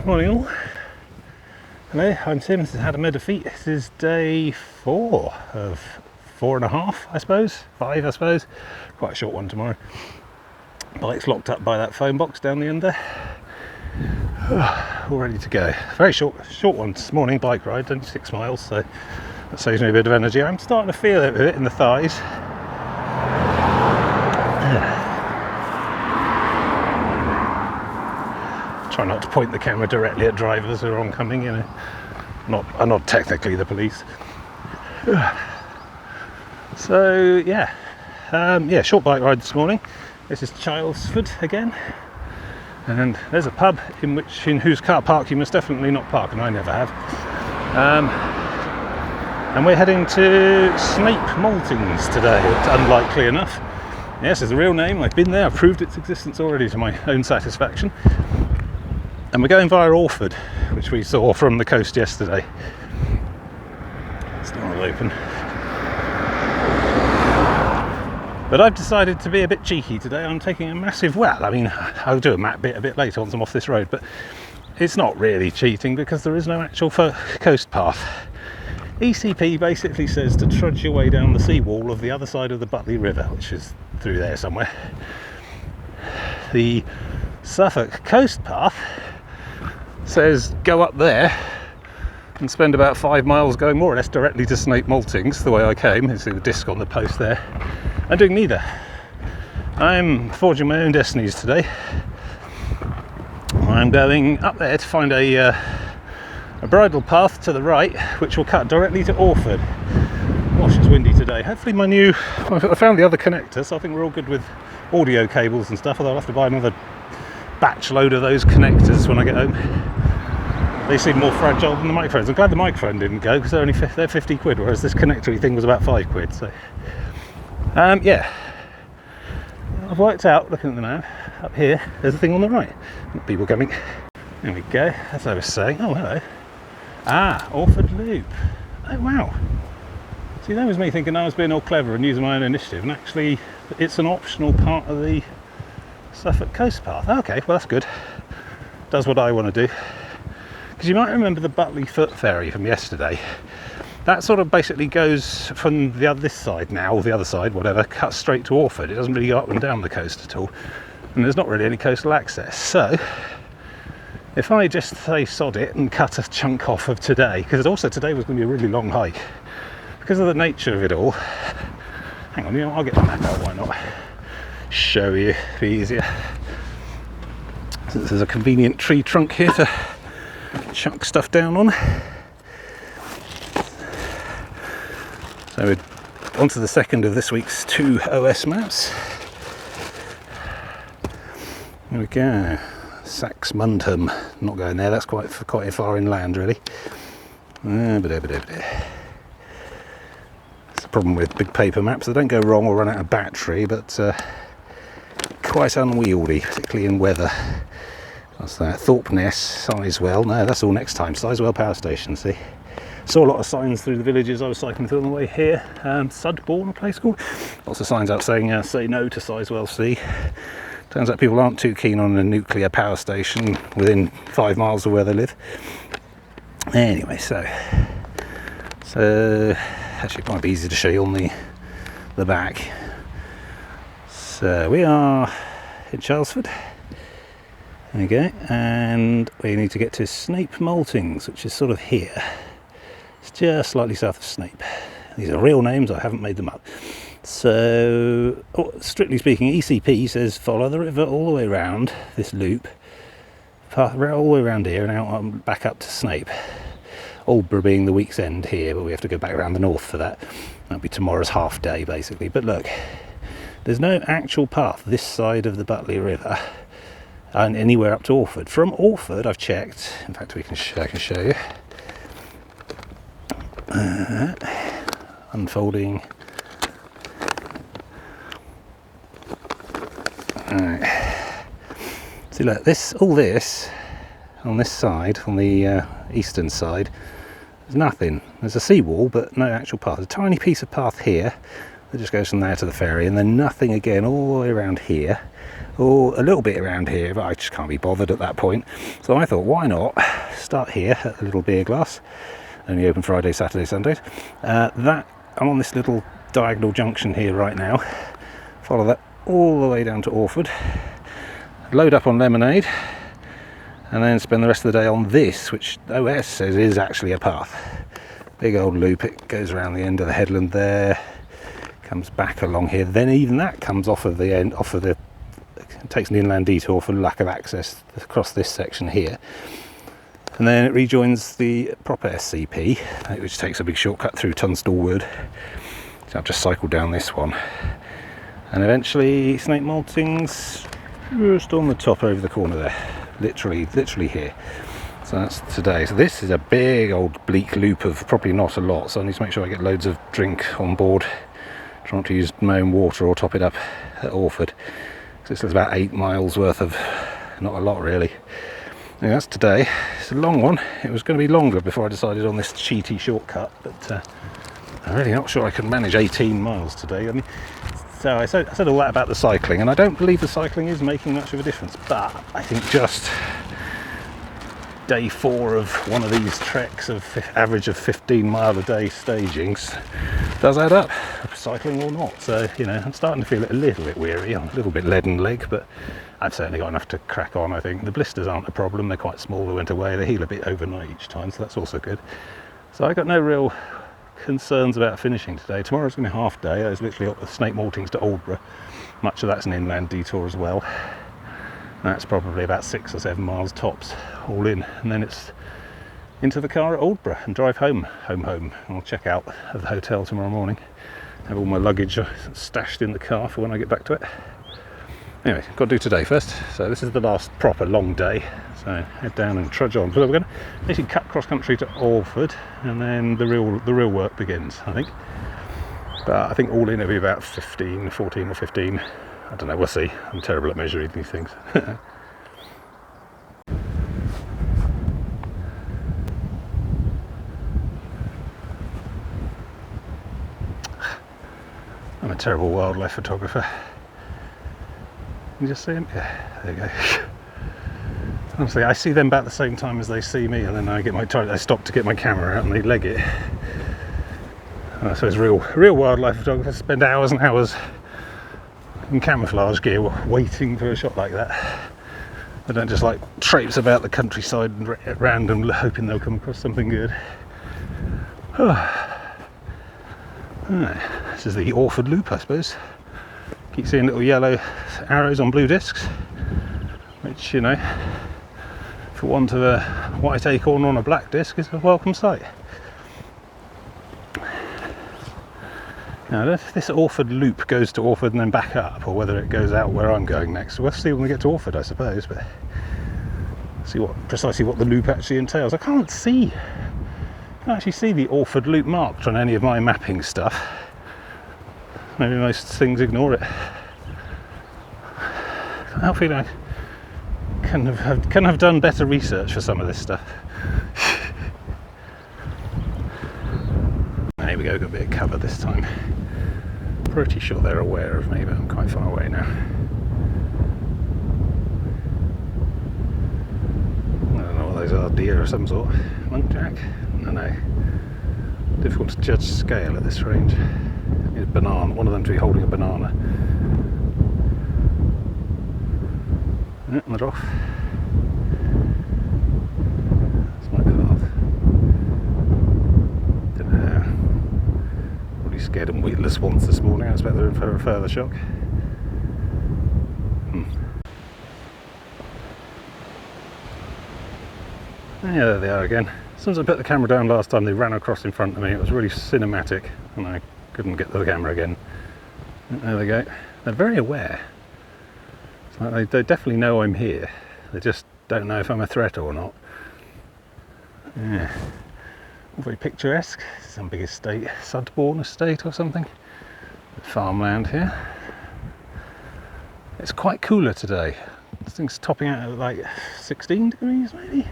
Morning all. Hello, I'm Tim, this is How to Measure Feet. This is day 4 of 4.5, I suppose, 5 I suppose. Quite a short one tomorrow. Bike's locked up by that phone box down the end there. All ready to go. Very short one this morning, bike ride, only 6 miles, so that saves me a bit of energy. I'm starting to feel it a bit in the thighs. Try not to point the camera directly at drivers who are oncoming, you know. I'm not technically the police. So yeah, short bike ride this morning. This is Chillesford again, and there's a pub in whose car park you must definitely not park, and I never have. And we're heading to Snape Maltings today, unlikely enough. Yes, it's a real name. I've been there. I've proved its existence already to my own satisfaction. And we're going via Orford, which we saw from the coast yesterday. It's not all open. But I've decided to be a bit cheeky today. I'm taking a massive, I'll do a map bit a bit later once I'm off this road, but it's not really cheating because there is no actual coast path. ECP basically says to trudge your way down the seawall of the other side of the Butley River, which is through there somewhere. The Suffolk coast path says go up there and spend about 5 miles going more or less directly to Snape Maltings, the way I came. You see the disc on the post there. I'm doing neither. I'm forging my own destinies today. I'm going up there to find a bridle path to the right, which will cut directly to Orford. Gosh, it's windy today. Hopefully I found the other connector, so I think we're all good with audio cables and stuff, although I'll have to buy another batch load of those connectors when I get home. They seem more fragile than the microphones. I'm glad the microphone didn't go because they're 50 quid, whereas this connector thing was about 5 quid. So yeah, I've worked out, looking at the map, up here there's a thing on the right. People coming. There we go, as I was saying. Oh, hello. Orford Loop. Oh wow. See, that was me thinking I was being all clever and using my own initiative, and actually it's an optional part of the Suffolk coast path. Okay, well that's good. Does what I want to do. Because you might remember the Butley Foot Ferry from yesterday. That sort of basically goes from this side now, or the other side, whatever, cuts straight to Orford. It doesn't really go up and down the coast at all. And there's not really any coastal access. So, if I just say sod it and cut a chunk off of today, because also today was going to be a really long hike, because of the nature of it all. Hang on, I'll get the map out, why not? Show you, be easier. So there's a convenient tree trunk here to chuck stuff down on. So we're on to the second of this week's 2 OS maps. There we go. Saxmundham. Not going there, that's quite far inland really. That's the problem with big paper maps. They don't go wrong or run out of battery, but quite unwieldy, particularly in weather. What's that? Thorpeness, Sizewell. No, that's all next time. Sizewell Power Station, see? Saw a lot of signs through the villages I was cycling through on the way here. Sudbourne, a place called. Lots of signs out saying say no to Sizewell C. Turns out people aren't too keen on a nuclear power station within 5 miles of where they live. Anyway, so actually it might be easy to show you on the back. So we are in Chillesford. There we go, and we need to get to Snape Maltings, which is sort of here. It's just slightly south of Snape. These are real names, I haven't made them up. So, strictly speaking, ECP says follow the river all the way around this loop, path all the way around here and out back up to Snape. Aldborough being the week's end here, but we have to go back around the north for that. That'll be tomorrow's half day basically. But look, there's no actual path this side of the Butley River and anywhere up to Orford. From Orford, I've checked. In fact, I can show you. Unfolding. Right. See, look, all this on this side, on the eastern side, there's nothing. There's a seawall, but no actual path. There's a tiny piece of path here. It just goes from there to the ferry, and then nothing again all the way around here, or a little bit around here, but I just can't be bothered at that point. So I thought, why not start here at the little beer glass, only open Friday, Saturday, Sundays. I'm on this little diagonal junction here right now. Follow that all the way down to Orford, load up on lemonade, and then spend the rest of the day on this, which OS says is actually a path. Big old loop, it goes around the end of the headland there, comes back along here, then even that comes off of the end, it takes an inland detour for lack of access across this section here. And then it rejoins the proper SCP, which takes a big shortcut through Tunstall Wood. So I've just cycled down this one. And eventually Snape Maltings, just on the top over the corner there. Literally here. So that's today. So this is a big old bleak loop of probably not a lot, so I need to make sure I get loads of drink on board. Try not to use my own water or top it up at Orford. So this is about 8 miles worth of, not a lot really. Anyway, that's today. It's a long one. It was going to be longer before I decided on this cheaty shortcut, but I'm really not sure I can manage 18 miles today. I mean, so I said all that about the cycling, and I don't believe the cycling is making much of a difference, but I think just day 4 of one of these treks of average of 15 mile a day stagings does add up, cycling or not. So, you know, I'm starting to feel a little bit weary, I'm a little bit leaden leg, but I've certainly got enough to crack on. I think the blisters aren't a problem, they're quite small, they went away, they heal a bit overnight each time, so that's also good. So I got no real concerns about finishing today. Tomorrow's going to be half day. It's literally up the Snape Maltings to Aldborough. Much of that's an inland detour as well. That's probably about 6 or 7 miles tops, all in, and then it's into the car at Aldborough and drive home. I'll check out at the hotel tomorrow morning. Have all my luggage stashed in the car for when I get back to it. Anyway, got to do today first. So this is the last proper long day. So head down and trudge on. So we're going to basically cut cross country to Orford, and then the real work begins, I think. But I think all in it'll be about 14 or 15. I don't know, we'll see. I'm terrible at measuring these things. I'm a terrible wildlife photographer. You just see them? Yeah, there you go. Honestly, I see them about the same time as they see me, and then I stop to get my camera out and they leg it. And I suppose real wildlife photographers spend hours and hours in camouflage gear waiting for a shot like that. They don't just like traipse about the countryside and at random hoping they'll come across something good. This is the Orford Loop, I suppose. Keep seeing little yellow arrows on blue discs, which, you know, for want of a white acorn on a black disc, is a welcome sight. Now, if this Orford Loop goes to Orford and then back up, or whether it goes out where I'm going next, we'll see when we get to Orford, I suppose. But see precisely what the loop actually entails. I can't actually see the Orford Loop marked on any of my mapping stuff. Maybe most things ignore it. I feel I can have done better research for some of this stuff. There we go, got a bit of cover this time. Pretty sure they're aware of me, but I'm quite far away now. I don't know what those are, deer of some sort. Muntjac? No. Difficult to judge scale at this range. It's banana, one of them to be holding a banana. Yeah, and they're off. That's my path. Don't know. Probably scared them weedless once this morning. I expect they're in for a further shock. Yeah, there they are again. As soon as I put the camera down last time, they ran across in front of me. It was really cinematic, and I couldn't get to the camera again. There they go. They're very aware. It's like they definitely know I'm here. They just don't know if I'm a threat or not. Yeah. All very picturesque. Some big estate, Sudbourne estate or something. Farmland here. It's quite cooler today. This thing's topping out at like 16 degrees maybe.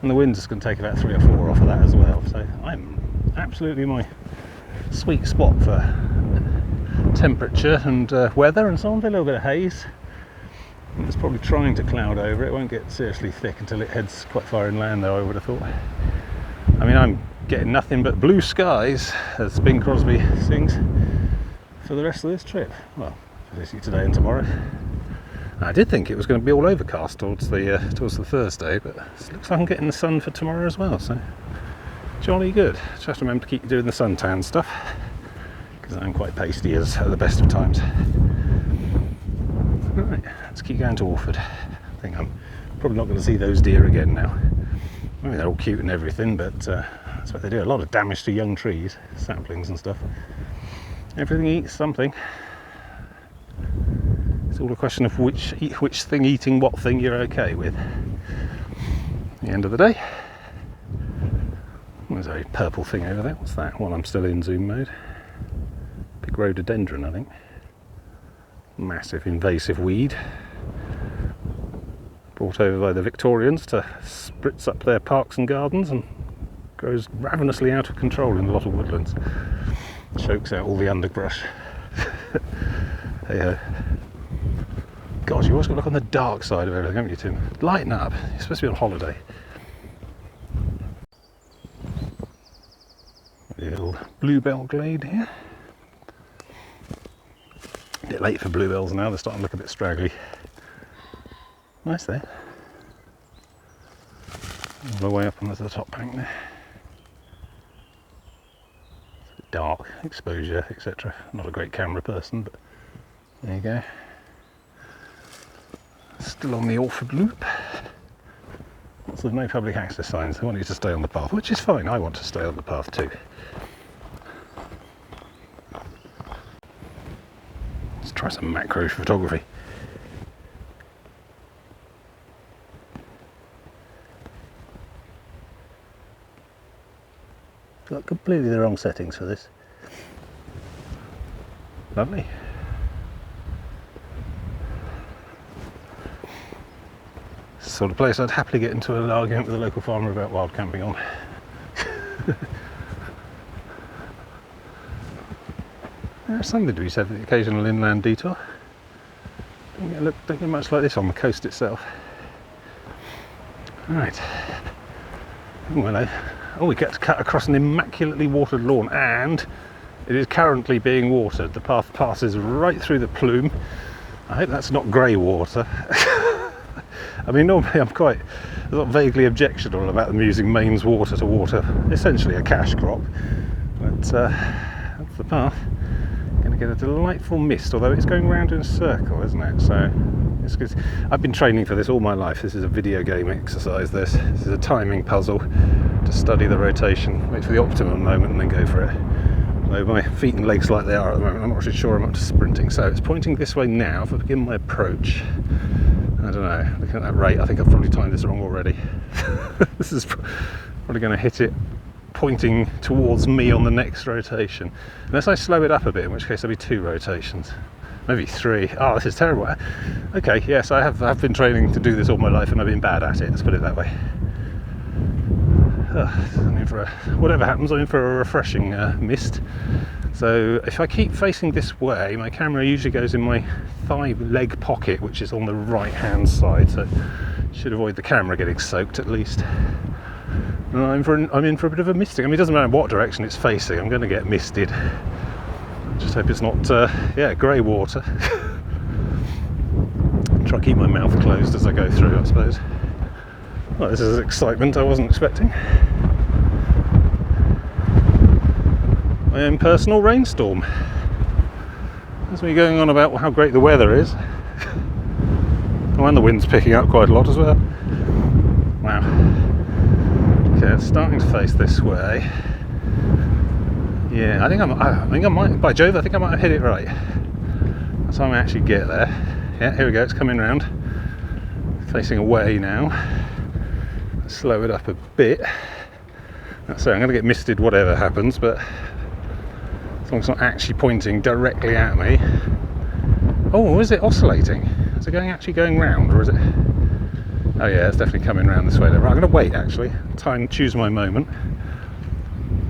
And the wind's just going to take about 3 or 4 off of that as well. So I'm absolutely my sweet spot for temperature and weather and so on. A little bit of haze. And it's probably trying to cloud over. It won't get seriously thick until it heads quite far inland, though, I would have thought. I mean, I'm getting nothing but blue skies, as Bing Crosby sings, for the rest of this trip. Well, basically today and tomorrow. I did think it was going to be all overcast towards the Thursday, but it looks like I'm getting the sun for tomorrow as well, so jolly good. Just have to remember to keep doing the suntan stuff, because I'm quite pasty at the best of times. Right, let's keep going to Orford. I think I'm probably not going to see those deer again now. I mean, they're all cute and everything, but that's what they do. A lot of damage to young trees, saplings and stuff. Everything eats something. It's all a question of which thing eating what thing you're okay with. At the end of the day. There's a purple thing over there. What's that? Well, I'm still in zoom mode. Big rhododendron, I think. Massive invasive weed. Brought over by the Victorians to spritz up their parks and gardens and grows ravenously out of control in a lot of woodlands. Chokes out all the underbrush. Hey ho. God, you always got to look on the dark side of everything, haven't you, Tim? Lighten up. You're supposed to be on holiday. The little bluebell glade here. A bit late for bluebells now, they're starting to look a bit straggly. Nice there. All the way up onto the top bank there. It's a bit dark, exposure, etc. Not a great camera person, but there you go. Still on the Orford Loop. Lots of no public access signs. They want you to stay on the path, which is fine. I want to stay on the path too. Let's try some macro photography. Got completely the wrong settings for this. Lovely. Sort of place I'd happily get into an argument with a local farmer about wild camping on. There's something to be said for the occasional inland detour. Don't get much like this on the coast itself. Right. Oh, we get to cut across an immaculately watered lawn, and it is currently being watered. The path passes right through the plume. I hope that's not grey water. I mean, normally I'm quite vaguely objectionable about them using mains water to water essentially a cash crop, but that's the path. Going to get a delightful mist, although it's going round in a circle, isn't it? So it's good. I've been training for this all my life. This is a video game exercise. This is a timing puzzle to study the rotation, wait for the optimum moment, and then go for it. Although my feet and legs like they are at the moment, I'm not really sure I'm up to sprinting. So it's pointing this way now. If I begin my approach. I don't know, looking at that rate, I think I've probably timed this wrong already. This is probably going to hit it pointing towards me on the next rotation. Unless I slow it up a bit, in which case there'll be 2 rotations. Maybe 3. Oh, this is terrible. Okay, yes, I have been training to do this all my life and I've been bad at it, let's put it that way. I'm in for whatever happens, I'm in for a refreshing mist. So if I keep facing this way, my camera usually goes in my thigh leg pocket, which is on the right hand side, so should avoid the camera getting soaked at least. And I'm in for a bit of a misting. I mean, it doesn't matter what direction it's facing, I'm going to get misted. Just hope it's not grey water. Try to keep my mouth closed as I go through, I suppose. Well, this is excitement I wasn't expecting. My own personal rainstorm. There's me going on about how great the weather is. Oh, and the wind's picking up quite a lot as well. Wow. Okay, it's starting to face this way. Yeah, I think I might, by Jove, I think I might have hit it right. That's how I actually get there. Yeah, here we go, it's coming round. Facing away now. Slow it up a bit. So I'm going to get misted whatever happens, but as long as it's not actually pointing directly at me. Oh, is it oscillating? Is it actually going round, or is it? Oh yeah, it's definitely coming round this way. Right, I'm going to wait actually. Try and choose my moment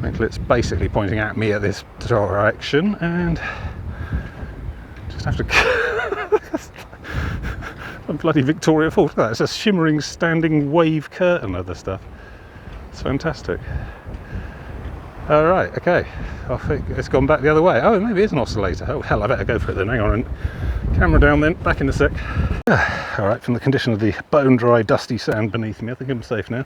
until it's basically pointing at me at this direction, and Just have to. A bloody Victoria Falls. Look at that. It's a shimmering standing wave curtain of the stuff. It's fantastic. All right, okay. I think it's gone back the other way. Oh, maybe it's an oscillator. Oh hell, I better go for it then. Hang on, camera down then. Back in a sec. All right, from the condition of the bone dry, dusty sand beneath me, I think I'm safe now.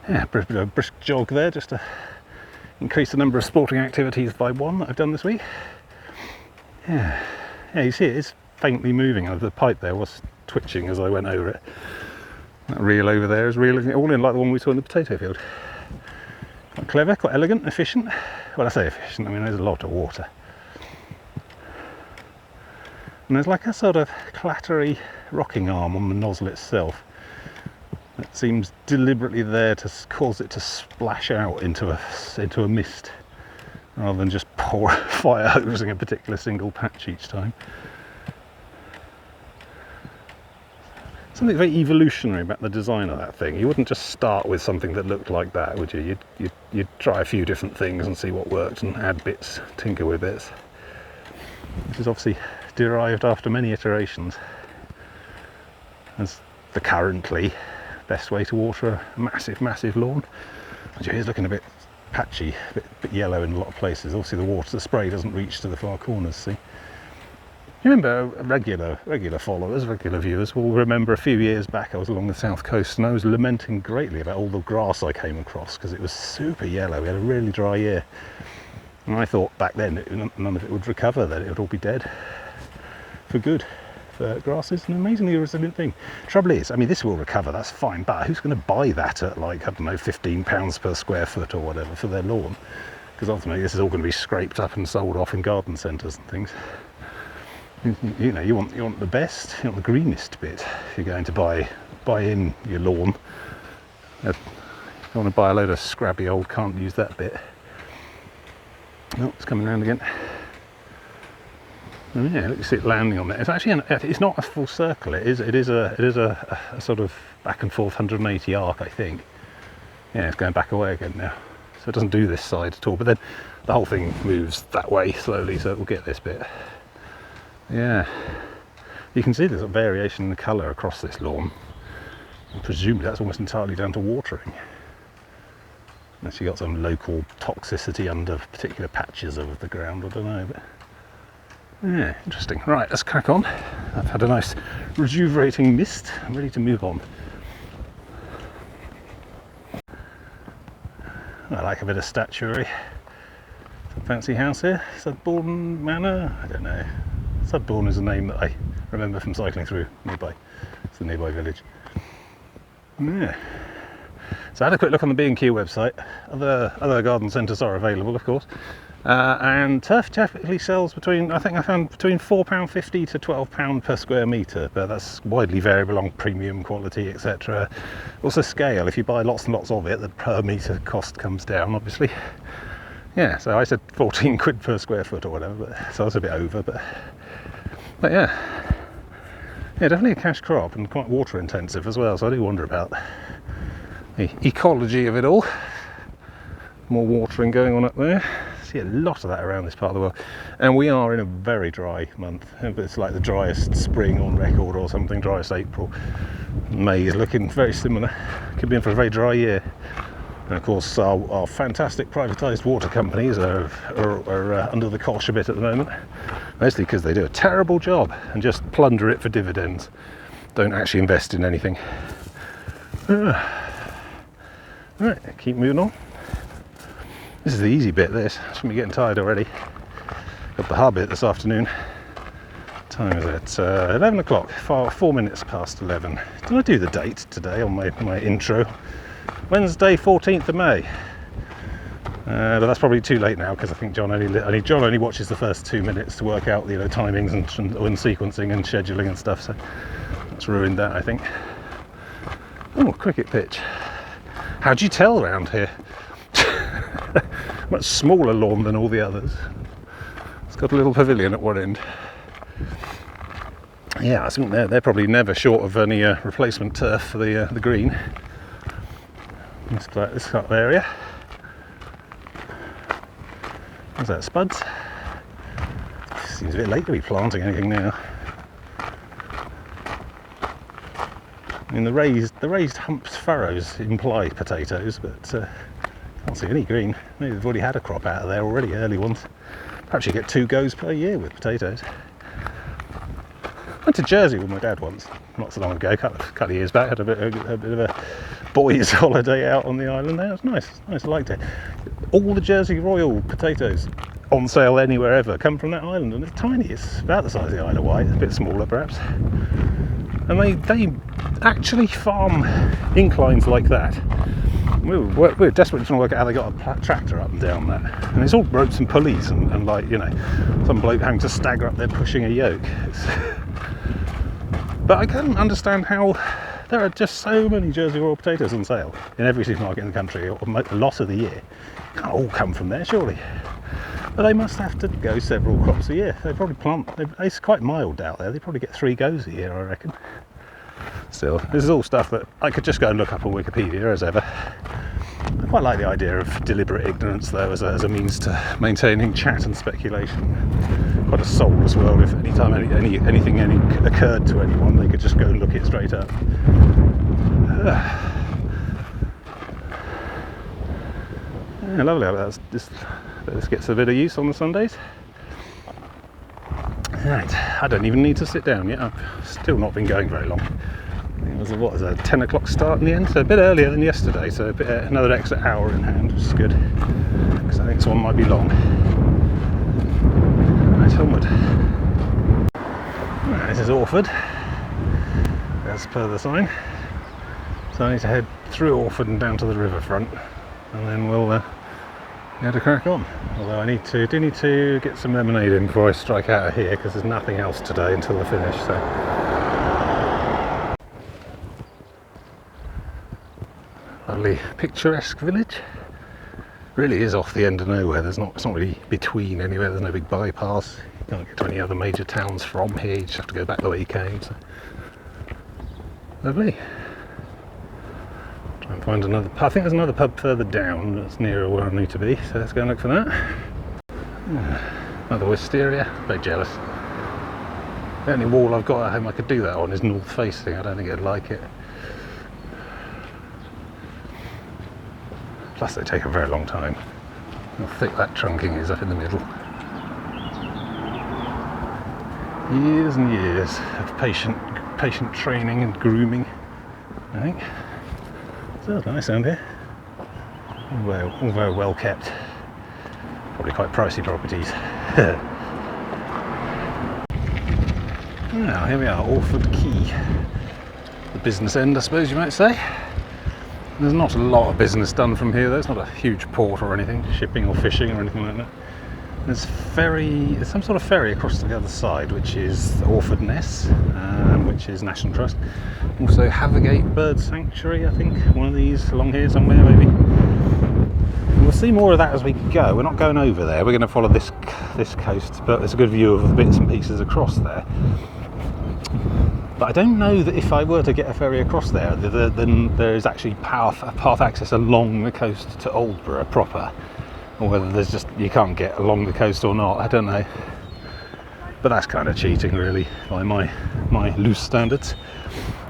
Yeah, a brisk jog there, just to increase the number of sporting activities by one that I've done this week. Yeah, you see it is faintly moving. The pipe there was twitching as I went over it. That reel over there is reeling it all in like the one we saw in the potato field. Quite clever, quite elegant, efficient. Well, I say efficient, I mean there's a lot of water. And there's like a sort of clattery rocking arm on the nozzle itself. It seems deliberately there to cause it to splash out into a mist, rather than just fire hosing a particular single patch each time. Something very evolutionary about the design of that thing. You wouldn't just start with something that looked like that, would you? You'd try a few different things and see what worked and add bits, tinker with bits. This is obviously derived after many iterations as the currently best way to water a massive lawn. It's looking a bit patchy, a bit yellow in a lot of places. Obviously the spray doesn't reach to the far corners, see? You remember regular followers, regular viewers will remember a few years back I was along the south coast and I was lamenting greatly about all the grass I came across because it was super yellow. We had a really dry year. And I thought back then none of it would recover, that it would all be dead for good. Grass is an amazingly resilient thing. Trouble is, I mean, this will recover, that's fine, but who's going to buy that at like, I don't know, £15 per square foot or whatever for their lawn? Because ultimately this is all going to be scraped up and sold off in garden centres and things. You know, you want the best, you want the greenest bit. If you're going to buy in your lawn, you want to buy a load of scrabby old can't use that bit. Oh, it's coming round again. Oh, yeah, look, you see it landing on there. It's actually it's not a full circle. It is a sort of back and forth 180 arc, I think. Yeah, it's going back away again now. So it doesn't do this side at all. But then the whole thing moves that way slowly, so it will get this bit. Yeah, you can see there's a variation in the colour across this lawn. Presumably that's almost entirely down to watering. Unless you got some local toxicity under particular patches of the ground, I don't know. But yeah, interesting. Right, let's crack on. I've had a nice rejuvenating mist. I'm ready to move on. I like a bit of statuary. Some fancy house here. Sudbourne Manor? I don't know. Sudbourne is a name that I remember from cycling through nearby. It's the nearby village. Yeah. So I had a quick look on the B&Q website. Other garden centres are available, of course. And turf typically sells between £4.50 to £12 per square metre, but that's widely variable on premium quality, etc. Also scale, if you buy lots and lots of it, the per metre cost comes down, obviously. Yeah, so I said 14 quid per square foot or whatever, so I was a bit over, but yeah, definitely a cash crop and quite water intensive as well, so I do wonder about the ecology of it all. More watering going on up there. See a lot of that around this part of the world, and we are in a very dry month. It's like the driest spring on record or something, driest April. May is looking very similar. Could be in for a very dry year. And of course our fantastic privatised water companies are under the cosh a bit at the moment, mostly because they do a terrible job and just plunder it for dividends, don't actually invest in anything. Right, keep moving on. This is the easy bit, this. I should be getting tired already. Got the hard bit this afternoon. What time is it? 11 o'clock, 4 minutes past 11. Did I do the date today on my intro? Wednesday, 14th of May. But that's probably too late now, because I think John only watches the first 2 minutes to work out, timings and sequencing and scheduling and stuff. So that's ruined that, I think. Oh, cricket pitch. How'd you tell around here? Much smaller lawn than all the others. It's got a little pavilion at one end. Yeah, I think they're probably never short of any replacement turf for the green. This kind of area. What's that, spuds? Seems a bit late to be planting anything now. I mean, the raised humped furrows imply potatoes, but can't see any green. Maybe they've already had a crop out of there already, early ones. Perhaps you get 2 goes per year with potatoes. Went to Jersey with my dad once, not so long ago, a couple of years back. Had a bit of a boys' holiday out on the island there. It was nice, I liked it. All the Jersey Royal potatoes on sale anywhere ever come from that island, and it's tiny. It's about the size of the Isle of Wight, a bit smaller perhaps. And they actually farm inclines like that. We were desperately trying to work out how they got a tractor up and down that. And it's all ropes and pulleys and like, you know, some bloke having to stagger up there pushing a yoke. But I can understand how there are just so many Jersey Royal potatoes on sale in every supermarket in the country, or a lot of the year. It can't all come from there, surely. But they must have to go several crops a year. They probably it's quite mild out there. They probably get 3 goes a year, I reckon. Still, this is all stuff that I could just go and look up on Wikipedia as ever. I quite like the idea of deliberate ignorance, though, as a means to maintaining chat and speculation. Quite a soulless world. If any time anything occurred to anyone, they could just go and look it straight up. Yeah, lovely. This gets a bit of use on the Sundays. Right, I don't even need to sit down yet. I've still not been going very long. It was a 10 o'clock start in the end, so a bit earlier than yesterday, so another extra hour in hand, which is good, because I think this one might be long. Right, onward. Right, this is Orford, as per the sign. So I need to head through Orford and down to the riverfront, and then we'll get to crack on. Although I do need to get some lemonade in before I strike out of here, because there's nothing else today until I finish. So. Lovely picturesque village. Really is off the end of nowhere. It's not really between anywhere. There's no big bypass. You can't get to any other major towns from here. You just have to go back the way you came. So. Lovely. Try and find another pub. I think there's another pub further down that's nearer where I need to be. So let's go and look for that. Another wisteria. Very jealous. The only wall I've got at home I could do that on is north facing. I don't think I'd like it. Plus they take a very long time. How thick that trunking is up in the middle. Years and years of patient training and grooming, I think. So it's nice down here. All very well kept. Probably quite pricey properties. Now here we are, Orford Quay. The business end, I suppose you might say. There's not a lot of business done from here though. It's not a huge port or anything, shipping or fishing or anything like that. There's some sort of ferry across to the other side, which is Orford Ness, which is National Trust. Also Havergate Bird Sanctuary, I think, one of these along here somewhere maybe. And we'll see more of that as we go. We're not going over there, we're going to follow this coast, but there's a good view of the bits and pieces across there. But I don't know that if I were to get a ferry across there, then there is actually path access along the coast to Aldborough proper, or whether there's just you can't get along the coast or not. I don't know. But that's kind of cheating, really, by my loose standards.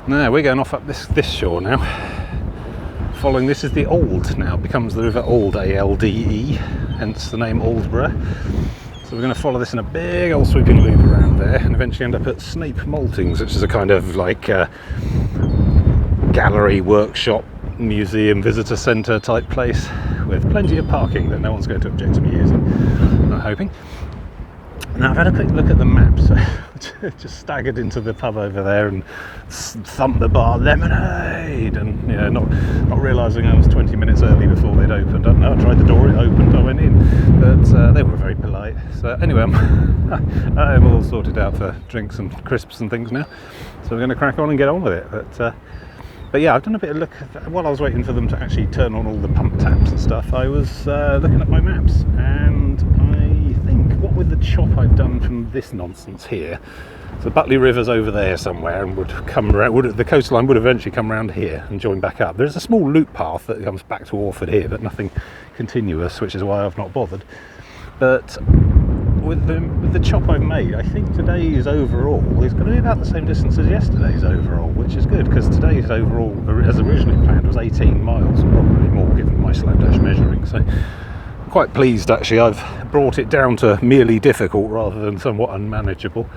Now we're going off up this shore now. Following this is the Ald now, becomes the River Ald, A-L-D-E, hence the name Aldborough. So we're going to follow this in a big old sweeping loop around there and eventually end up at Snape Maltings, which is a kind of like gallery, workshop, museum, visitor centre type place with plenty of parking that no one's going to object to me using, I'm hoping. Now I've had a quick look at the map, so just staggered into the pub over there and thumped the bar, lemonade, and you know, not realising I was 20 minutes early before they'd opened. I don't know, I tried the door, it opened, I went in, but they were very polite. So anyway, I'm all sorted out for drinks and crisps and things now, so we're going to crack on and get on with it. But yeah, I've done a bit of look while I was waiting for them to actually turn on all the pump taps and stuff. I was looking at my maps, and I think what with the chop I've done from this nonsense here, so Butley River's over there somewhere and would come around. The coastline would eventually come around here and join back up. There's a small loop path that comes back to Orford here, but nothing continuous, which is why I've not bothered. But with the chop I've made, I think today's overall is going to be about the same distance as yesterday's overall, which is good, because today's overall, as originally planned, was 18 miles, probably more given my slapdash measuring. So I'm quite pleased actually I've brought it down to merely difficult rather than somewhat unmanageable.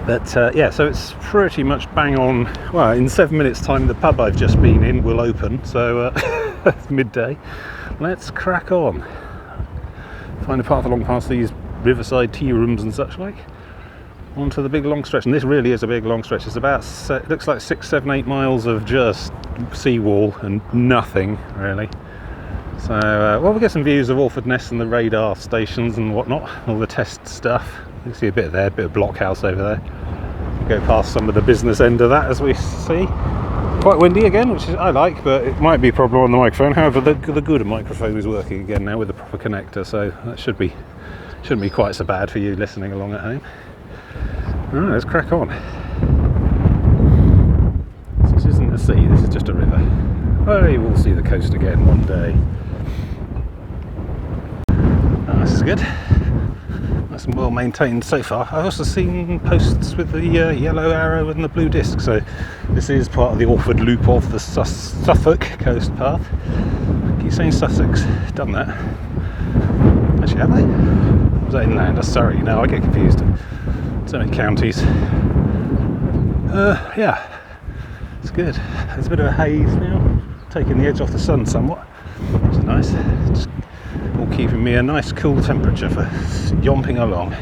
But yeah, so it's pretty much bang on. Well, in 7 minutes time the pub I've just been in will open, so it's midday. Let's crack on. Find a path along past these riverside tea rooms and such like, onto the big long stretch. And this really is a big long stretch. It's about, it looks like 6, 7, 8 miles of just seawall and nothing really. So well, we'll get some views of Orford Ness and the radar stations and whatnot, all the test stuff. You can see a bit there, a bit of blockhouse over there. Go past some of the business end of that as we see. Quite windy again, which is, I like, but it might be a problem on the microphone. However, the good microphone is working again now with the proper connector, so that shouldn't be quite so bad for you listening along at home. Alright, let's crack on. This isn't a sea, this is just a river. Oh, you will see the coast again one day. Oh, this is good. Nice and well maintained so far. I've also seen posts with the yellow arrow and the blue disc, so this is part of the Orford loop of the Suffolk coast path. I keep saying Sussex, done that. Actually, have they? Was that inland? That's Surrey. No, I get confused. So many counties. Yeah, it's good. There's a bit of a haze now, taking the edge off the sun somewhat, which is nice. Just all keeping me a nice cool temperature for yomping along.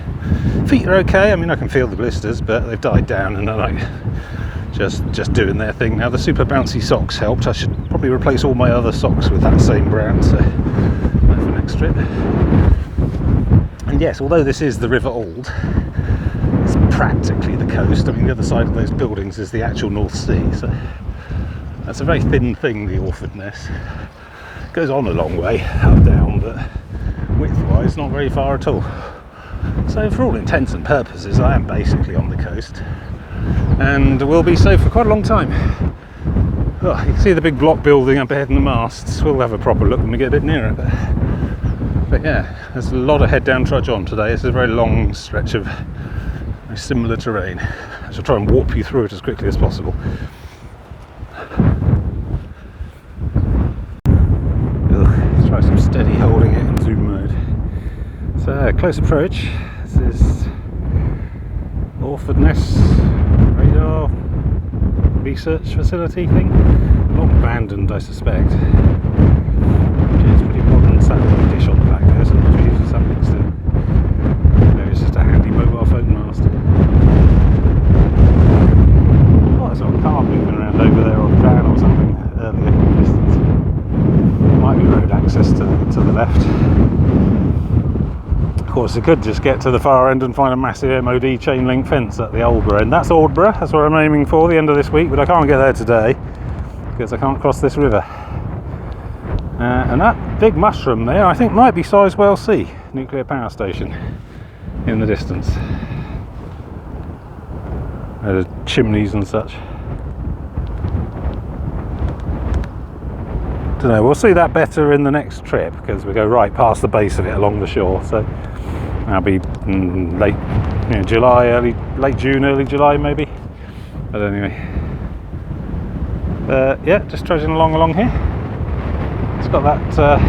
Feet are okay. I mean, I can feel the blisters, but they've died down and they're like just doing their thing now. The super bouncy socks helped. I should probably replace all my other socks with that same brand, so that for next trip. And yes, although this is the River Old, it's practically the coast. I mean, the other side of those buildings is the actual North Sea, so that's a very thin thing, the Orford Ness. Goes on a long way up down, but width-wise not very far at all. So for all intents and purposes I am basically on the coast, and will be so for quite a long time. Oh, you can see the big block building up ahead in the masts. We'll have a proper look when we get a bit nearer, but yeah, there's a lot of head down trudge on today. It's a very long stretch of very similar terrain. I shall try and warp you through it as quickly as possible. Try some steady holding it in zoom mode. So, close approach. This is Orford Ness radar research facility thing. Not abandoned, I suspect. It's pretty modern satellite dish on the back there, so it must be used for something still. Maybe it's just a handy mobile phone mast. Oh, there's a car moving around over there, or a van or something earlier in the distance. Might be road access to the left. Of course, I could just get to the far end and find a massive MOD chain link fence at the Aldborough end. That's Aldborough, that's what I'm aiming for, the end of this week, but I can't get there today because I can't cross this river. And that big mushroom there, I think, might be Sizewell C, nuclear power station, in the distance. There's chimneys and such. Don't know, we'll see that better in the next trip because we go right past the base of it along the shore, so that'll be late July, late June, early July maybe. But anyway, yeah, just trudging along here. It's got that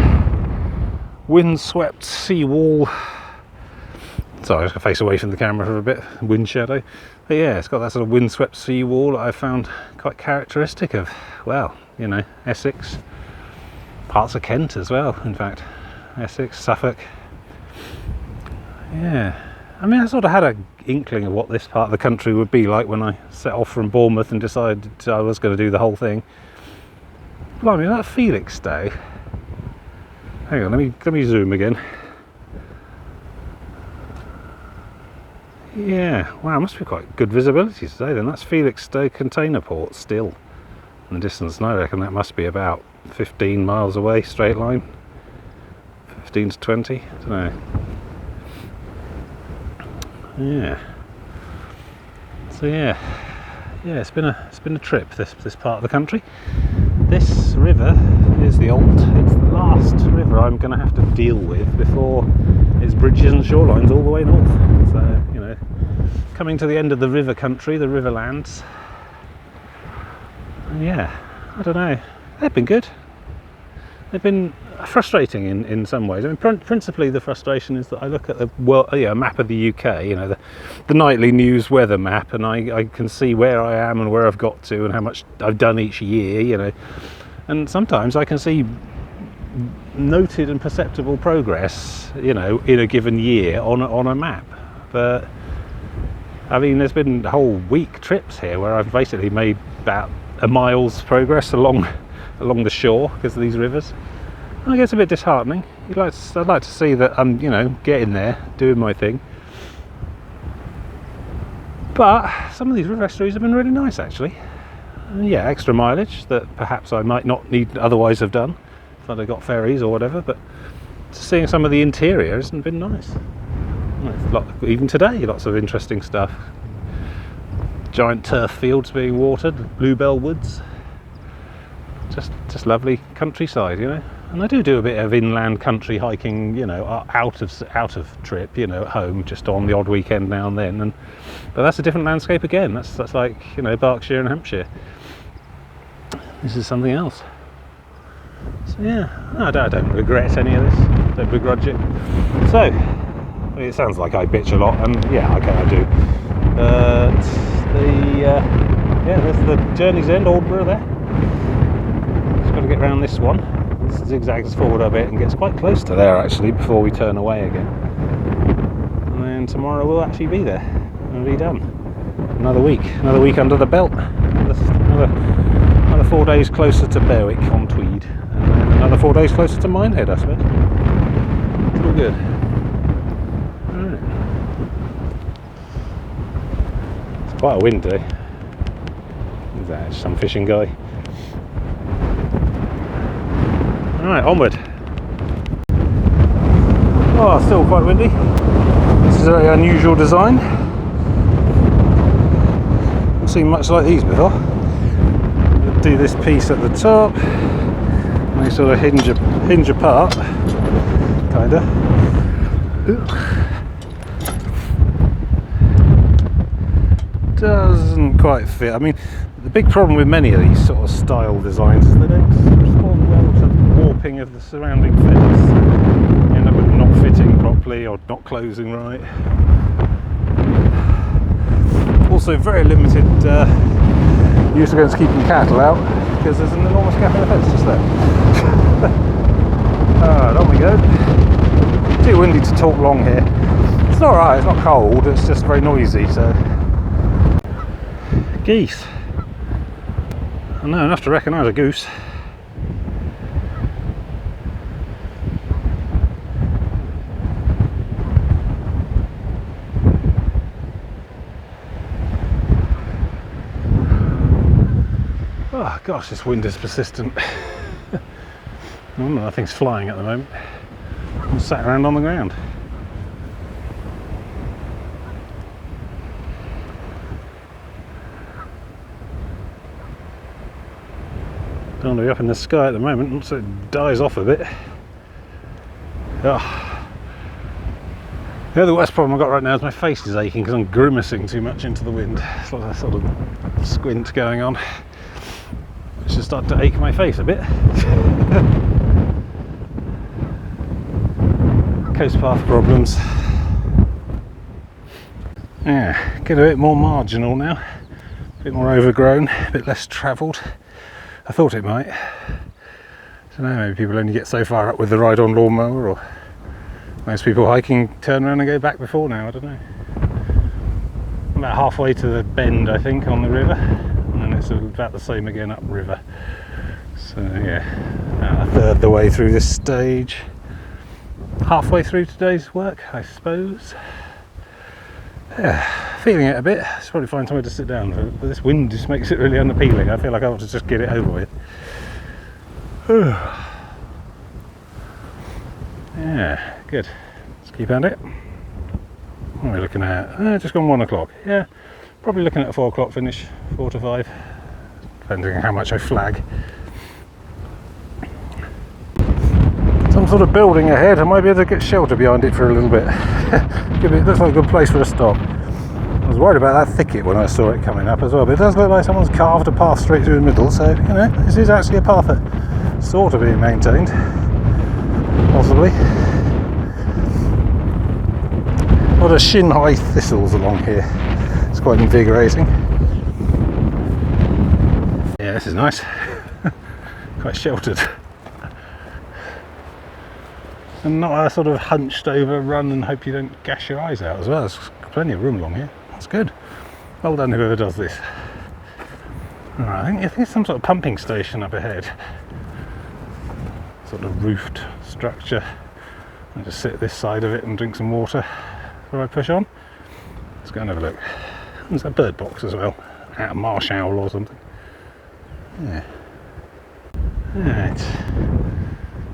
wind-swept seawall. Sorry, I just got to face away from the camera for a bit, wind shadow. But yeah, it's got that sort of wind-swept seawall that I found quite characteristic of, well, you know, Essex. Parts of Kent as well, in fact. Essex, Suffolk. Yeah. I mean, I sort of had an inkling of what this part of the country would be like when I set off from Bournemouth and decided I was going to do the whole thing. Blimey, that Felixstowe. Hang on, let me zoom again. Yeah, wow, must be quite good visibility today then. That's Felixstowe container port still in the distance, and I reckon that must be about 15 miles away, straight line. 15 to 20, I don't know. Yeah. So yeah, it's been a trip, this part of the country. This river is it's the last river I'm going to have to deal with before its bridges and shorelines all the way north. So, you know, coming to the end of the river country, the riverlands. Yeah, I don't know. They've been good. They've been frustrating in some ways. I mean, principally the frustration is that I look at the a map of the UK, you know, the nightly news weather map, and I can see where I am and where I've got to and how much I've done each year, you know. And sometimes I can see noted and perceptible progress, you know, in a given year on a map. But I mean, there's been whole week trips here where I've basically made about a mile's progress along the shore because of these rivers. I guess it's a bit disheartening. I'd like to see that I'm, you know, getting there, doing my thing. But some of these river estuaries have been really nice, actually. And yeah, extra mileage that perhaps I might not need otherwise have done if I'd have got ferries or whatever. But seeing some of the interior hasn't been nice. Even today, lots of interesting stuff. Giant turf fields being watered, bluebell woods. Just lovely countryside, you know. And I do a bit of inland country hiking, you know, out of trip, you know, at home, just on the odd weekend now and then. But that's a different landscape again. That's like, you know, Berkshire and Hampshire. This is something else. So yeah, I don't regret any of this. Don't begrudge it. So, I mean, it sounds like I bitch a lot, and yeah, okay, I do. There's the Journey's End, Aldborough there. Just got to get around this one. This zigzags forward a bit and gets quite close to there actually before we turn away again. And then tomorrow we'll actually be there and be done. Another week under the belt. Another 4 days closer to Berwick on Tweed, and then another 4 days closer to Minehead, I suppose. It's all good. Alright. It's quite a wind today. Is that some fishing guy? Alright, onward. Oh, still quite windy. This is a very unusual design. I've seen much like these before. Do this piece at the top. They sort of hinge apart, kinda. Doesn't quite fit. I mean, the big problem with many of these sort of style designs is they don't respond well to the warping of the surrounding fence. You end up with not fitting properly or not closing right. Also, very limited use against keeping cattle out because there's an enormous gap in the fence just there. On we go. Too windy to talk long here. It's not right, it's not cold, it's just very noisy. So geese. I know enough to recognise a goose. Oh gosh, this wind is persistent. Nothing's flying at the moment. I'm sat around on the ground. Don't want to be up in the sky at the moment, so it dies off a bit. Oh. The other worst problem I've got right now is my face is aching because I'm grimacing too much into the wind. It's like a sort of squint going on. It's just started to ache my face a bit. Coast path problems. Yeah, get a bit more marginal now. A bit more overgrown, a bit less travelled. I thought it might. I don't know, maybe people only get so far up with the ride-on lawnmower, or most people hiking turn around and go back before now, I don't know. I'm about halfway to the bend, I think, on the river, and it's about the same again upriver. So yeah, about a third the way through this stage. Halfway through today's work, I suppose. Yeah, feeling it a bit. I should probably find somewhere to sit down, but this wind just makes it really unappealing. I feel like I want to just get it over with. Yeah, good. Let's keep at it. What are we looking at? Just gone 1 o'clock. Yeah, probably looking at a 4 o'clock finish, 4 to 5, depending on how much I flag. Some sort of building ahead. I might be able to get shelter behind it for a little bit. It looks like a good place for a stop. I was worried about that thicket when I saw it coming up as well, but it does look like someone's carved a path straight through the middle, so, you know, this is actually a path that's sort of being maintained. Possibly. A lot of shin-high thistles along here. It's quite invigorating. Yeah, this is nice. Quite sheltered. And not a sort of hunched over run and hope you don't gash your eyes out as well. There's plenty of room along here. That's good. Well done whoever does this. Alright, I think it's some sort of pumping station up ahead. Sort of roofed structure. I'll just sit this side of it and drink some water before I push on. Let's go and have a look. There's a bird box as well. A marsh owl or something. Yeah. Right.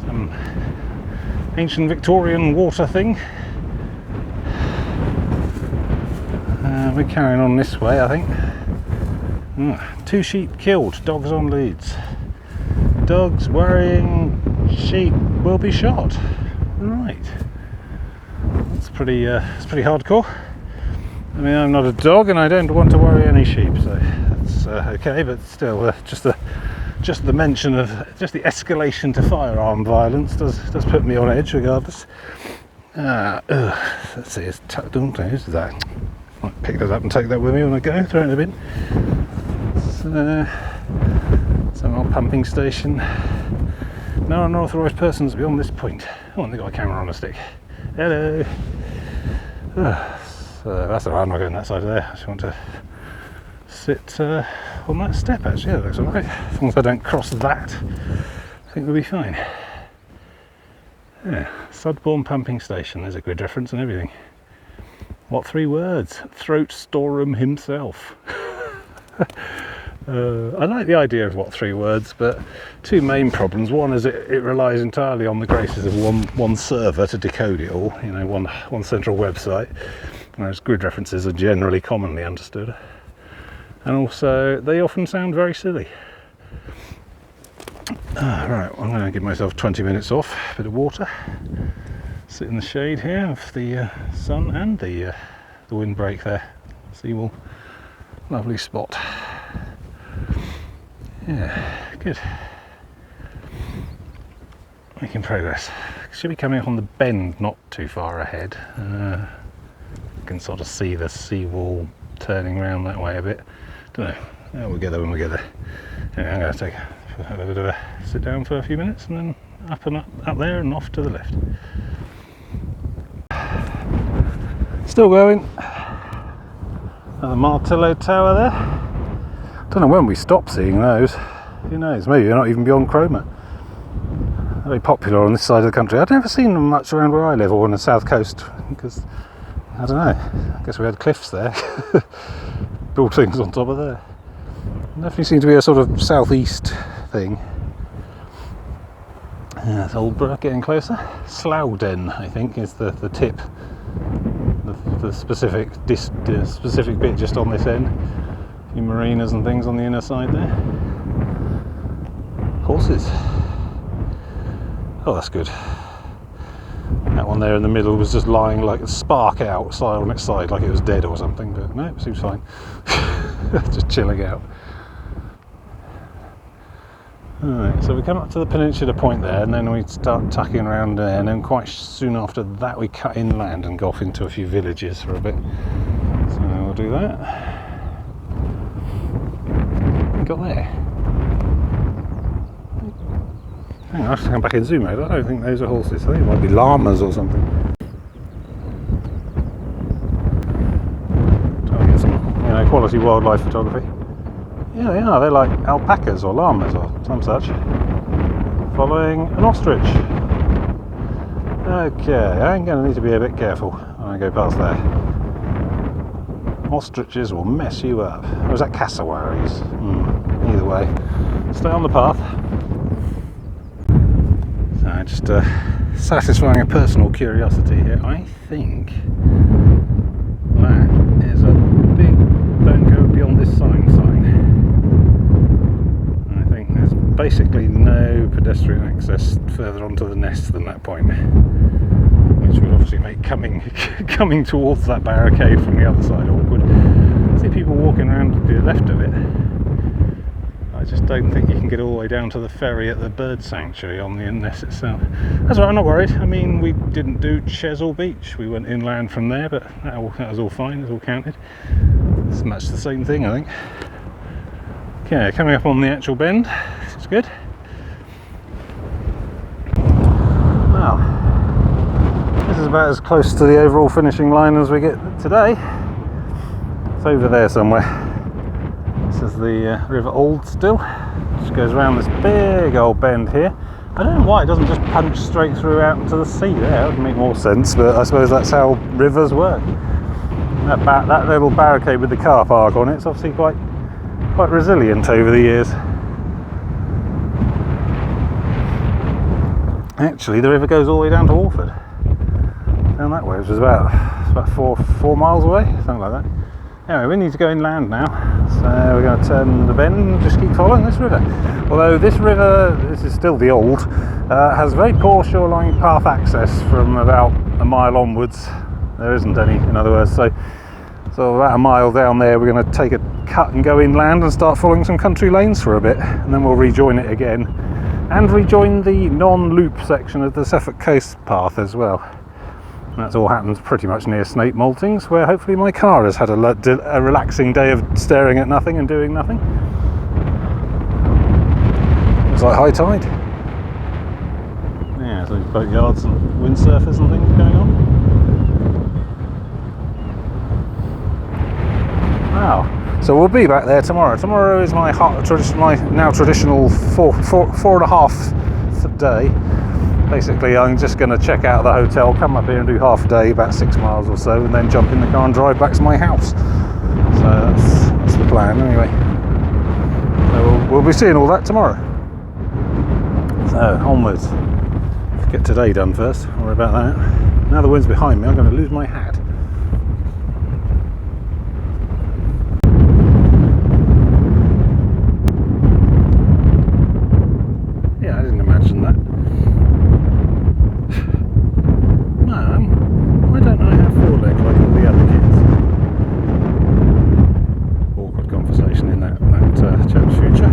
Some ancient Victorian water thing. We're carrying on this way, I think. 2 sheep killed, dogs on leads. Dogs worrying sheep will be shot. Right. That's pretty hardcore. I mean, I'm not a dog and I don't want to worry any sheep, so that's okay, but still, just the mention of, just the escalation to firearm violence does put me on edge regardless. Let's see, it's tucked on. Who's that? Might pick that up and take that with me when I go, throw it in the bin. Some old pumping station. No unauthorised persons beyond this point. Oh, and they got a camera on a stick. Hello. So that's alright, I'm not going that side of there. I just want to sit on that step actually. That looks alright. As long as I don't cross that, I think we'll be fine. Yeah, Sudbourne pumping station. There's a grid reference and everything. What 3 words? Throat Storeroom himself. I like the idea of what 3 words, but 2 main problems. One is it relies entirely on the graces of one server to decode it all. You know, one central website, whereas grid references are generally commonly understood. And also, they often sound very silly. Right, I'm going to give myself 20 minutes off, a bit of water. Sit in the shade here of the sun and the windbreak there. Seawall, lovely spot. Yeah, good. Making progress. Should be coming up on the bend, not too far ahead. You can sort of see the seawall turning around that way a bit. Don't know. We'll get there when we get there. Anyway, I'm going to have a bit of a sit down for a few minutes and then up there and off to the left. Still going. The Martello Tower there. Don't know when we stop seeing those. Who knows? Maybe they're not even beyond Cromer. Very popular on this side of the country. I've never seen them much around where I live or on the south coast because I don't know. I guess we had cliffs there. Buildings on top of there. Definitely seems to be a sort of southeast thing. That's Aldborough getting closer. Slowden, I think, is the tip. The specific bit just on this end. A few marinas and things on the inner side there. Horses. Oh, that's good. That one there in the middle was just lying like a spark outside on its side, like it was dead or something, but no, it seems fine. Just chilling out. Alright, so we come up to the Peninsula Point there, and then we start tucking around there, and then quite soon after that we cut inland and go off into a few villages for a bit. So we'll do that. What we got there? Hang on, I have to come back in zoom mode. I don't think those are horses. I think it might be llamas or something. Trying to get some, quality wildlife photography. Yeah, they are. They're like alpacas or llamas or some such. Following an ostrich. Okay, I'm going to need to be a bit careful when I go past there. Ostriches will mess you up. Or is that cassowaries? Either way. Stay on the path. So just satisfying a personal curiosity here. I think that is a big don't go beyond this sign. basically no pedestrian access further onto the nest than that point, which would obviously make coming towards that barricade from the other side awkward. I see people walking around to the left of it. I just don't think you can get all the way down to the ferry at the bird sanctuary on the nest itself. That's right, I'm not worried. I mean, we didn't do Chillesford Beach. We went inland from there, but that was all fine. It was all counted. It's much the same thing, I think. Okay, coming up on the actual bend. This is good. Well, this is about as close to the overall finishing line as we get today. It's over there somewhere. This is the River Old still, which goes around this big old bend here. I don't know why it doesn't just punch straight through out into the sea there. That would make more sense, but I suppose that's how rivers work. That little barricade with the car park on it's obviously quite resilient over the years. Actually, the river goes all the way down to Orford, down that way, which is about 4 miles away, something like that. Anyway, we need to go inland now, so we're going to turn the bend and just keep following this river. Although this river, this is still the Old, has very poor shoreline path access from about a mile onwards. There isn't any, in other words, so about a mile down there we're going to take a cut and go inland and start following some country lanes for a bit, and then we'll rejoin it again and rejoin the non-loop section of the Suffolk Coast path as well. That's all happens pretty much near Snape, Maltings, where hopefully my car has had a relaxing day of staring at nothing and doing nothing. It's like high tide. Yeah, so boatyards and windsurfers and things going on. Wow. So we'll be back there tomorrow. Tomorrow is my now traditional four and a half day. Basically, I'm just going to check out the hotel, come up here and do half a day, about 6 miles or so, and then jump in the car and drive back to my house. So that's the plan anyway. So we'll be seeing all that tomorrow. So onwards. Let's get today done first. Don't worry about that. Now the wind's behind me, I'm going to lose my hat. Yeah, I didn't imagine that. Why don't I have 4 legs like all the other kids? Awkward conversation in that chap's future.